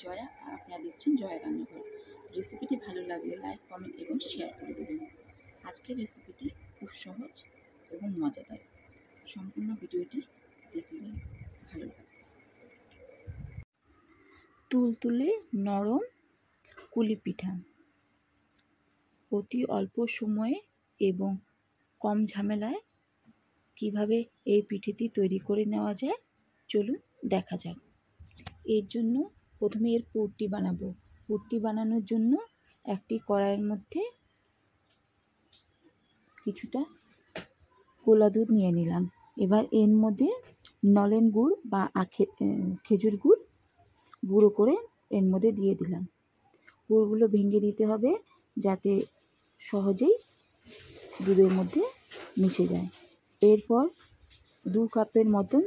জয়া, আর আপনারা দেখছেন জয়া রান্নাঘর। রেসিপিটি ভালো লাগলে লাইক, কমেন্ট এবং শেয়ার করে দেবেন। আজকের রেসিপিটি খুব সহজ এবং মজাদার। সম্পূর্ণ ভিডিওটি দেখলে ভালো লাগবে। তুলতুলে নরম কুলি পিঠা অতি অল্প সময়ে এবং কম ঝামেলায় কিভাবে এই পিঠেটি তৈরি করে নেওয়া যায় চলুন দেখা যাক। এর জন্য প্রথমে এর পুরটি বানাবো। পুরটি বানানোর জন্য একটি কড়াইয়ের মধ্যে কিছুটা গোলা দুধ নিয়ে নিলাম। এবার এর মধ্যে নলেন গুড় বা খেজুর গুঁড়ো করে এর মধ্যে দিয়ে দিলাম। গুড়গুলো ভেঙে দিতে হবে যাতে সহজেই দুধের মধ্যে মিশে যায়। এরপর 2 কাপের মতন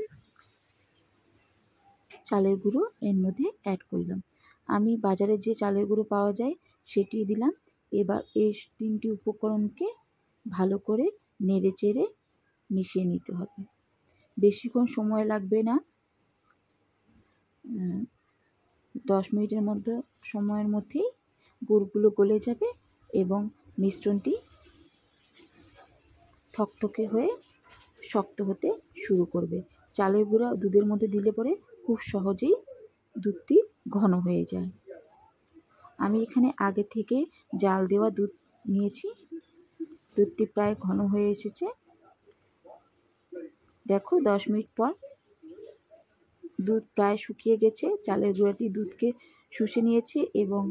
চালের গুঁড়ো এর মধ্যে অ্যাড করলাম। আমি বাজারে যে চালের গুঁড়ো পাওয়া যায় সেটি দিলাম। এবার এই 3টি উপকরণকে ভালো করে নেড়ে চেড়ে মিশিয়ে নিতে হবে। বেশিক্ষণ সময় লাগবে না, 10 মিনিটের সময়ের মধ্যেই গুড়গুলো গলে যাবে এবং মিশ্রণটি থকথকে হয়ে শক্ত হতে শুরু করবে। চালের গুঁড়া দুধের মধ্যে দিলে পরে খুব সহজেই দুধটি ঘন হয়ে যায়। আমি এখানে আগে থেকে জাল দেওয়া দুধ নিয়েছি। দুধটি প্রায় ঘন হয়ে এসেছে। দেখো 10 মিনিট পর দুধ প্রায় শুকিয়ে গেছে। চালের গুঁড়াটি দুধকে শুষে নিয়েছে এবং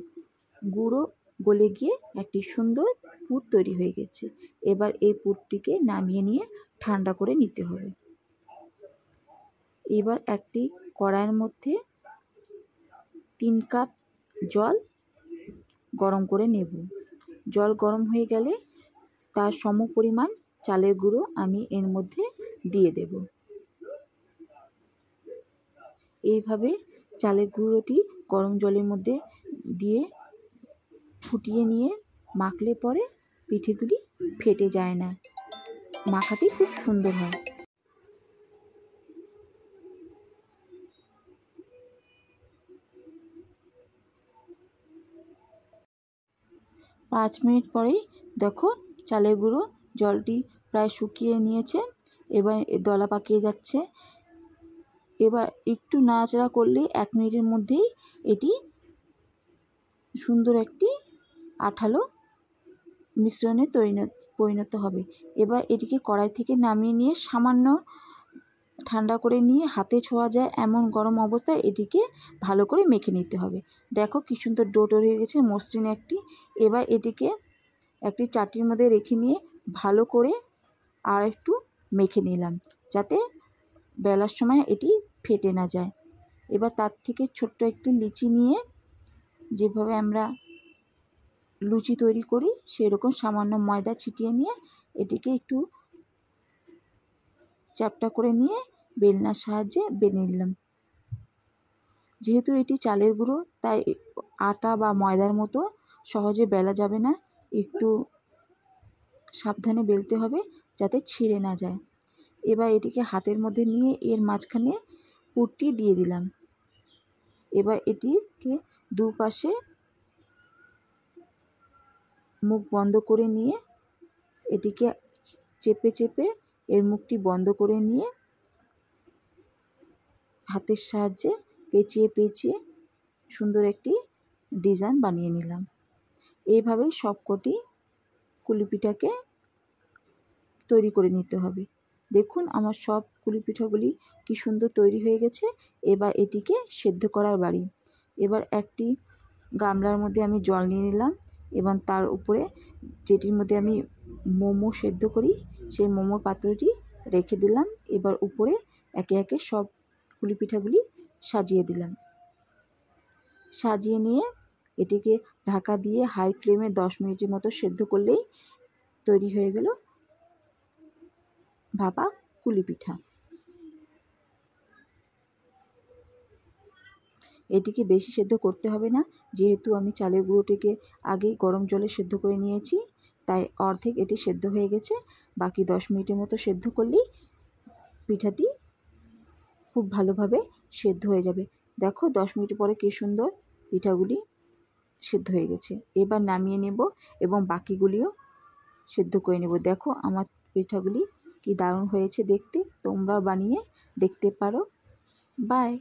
গুঁড়ো গলে গিয়ে একটি সুন্দর পুর তৈরি হয়ে গেছে। এবার এই পুরটিকে নামিয়ে নিয়ে ঠান্ডা করে নিতে হবে। এবার একটি কড়াইয়ের মধ্যে 3 কাপ জল গরম করে নেব। জল গরম হয়ে গেলে তার সমপরিমাণ চালের গুঁড়ো আমি এর মধ্যে দিয়ে দেব। এইভাবে চালের গুঁড়োটি গরম জলের মধ্যে দিয়ে ফুটিয়ে নিয়ে মাখলে পরে পিঠেগুলি ফেটে যায় না, মাখাটি খুব সুন্দর হয়। পাঁচ মিনিট পরেই দেখো চালের গুঁড়ো জলটি প্রায় শুকিয়ে নিয়েছে। এবার দলা পাকিয়ে যাচ্ছে। এবার একটু নাড়াচাড়া করলে 1 মিনিটের মধ্যেই এটি সুন্দর একটি আঠালো মিশ্রণে পরিণত হবে। এবার এটিকে কড়াই থেকে নামিয়ে নিয়ে সামান্য ঠান্ডা করে নিয়ে হাতে ছোঁয়া যায় এমন গরম অবস্থায় এটিকে ভালো করে মেখে নিতে হবে। দেখো কি সুন্দর ডো তৈরি হয়ে গেছে, মসৃণ একটি। এবার এটিকে একটি চাটির মধ্যে রেখে নিয়ে ভালো করে আর একটু মেখে নিলাম যাতে বেলার সময় এটি ফেটে না যায়। এবার তার থেকে ছোট্ট একটি লিচি নিয়ে যেভাবে আমরা লুচি তৈরি করি সেরকম সামান্য ময়দা ছিটিয়ে নিয়ে এটিকে একটু চ্যাপ্টা করে নিয়ে বেলনার সাহায্যে বেলে নিলাম। যেহেতু এটি চালের গুঁড়ো তাই আটা বা ময়দার মতো সহজে বেলা যাবে না, একটু সাবধানে বেলতে হবে যাতে ছিঁড়ে না যায়। এবার এটিকে হাতের মধ্যে নিয়ে এর মাঝখানে পুরটি দিয়ে দিলাম। এবার এটিকে দুপাশে মুখ বন্ধ করে নিয়ে এটিকে চেপে চেপে এর মুখটি বন্ধ করে নিয়ে হাতের সাহায্যে পেঁচিয়ে পেঁচিয়ে সুন্দর একটি ডিজাইন বানিয়ে নিলাম। এইভাবেই সবকটি কুলি পিঠাকে তৈরি করে নিতে হবে। দেখুন আমার সব কুলি পিঠাগুলি কি সুন্দর তৈরি হয়ে গেছে। এবার এটিকে সেদ্ধ করার বাড়ি। এবার একটি গামলার মধ্যে আমি জল নিয়ে নিলাম এবং তার উপরে যেটির মধ্যে আমি মোমো সেদ্ধ করি সেই মোমোর পাত্রটি রেখে দিলাম। এবার উপরে একে একে সব কুলি পিঠাগুলি সাজিয়ে দিলাম। সাজিয়ে নিয়ে এটিকে ঢাকা দিয়ে হাই ফ্লেমে 10 মিনিটের মতো সেদ্ধ করলেই তৈরি হয়ে গেল ভাপা কুলি পিঠা। এটিকে বেশি সেদ্ধ করতে হবে না, যেহেতু আমি চালের গুঁড়োটিকে আগেই গরম জলে সেদ্ধ করে নিয়েছি তাই অর্ধেক এটি সেদ্ধ হয়ে গেছে। বাকি 10 মিনিটের মতো সেদ্ধ করলেই পিঠাটি খুব ভালোভাবে সেদ্ধ হয়ে যাবে। দেখো 10 মিনিট পরে কী সুন্দর পিঠাগুলি সিদ্ধ হয়ে গেছে। এবার নামিয়ে নেব এবং বাকিগুলিও সিদ্ধ করে নেব। দেখো আমার পিঠাগুলি কি দারুণ হয়েছে দেখতে, তোমরাও বানিয়ে দেখতে পারো। বাই।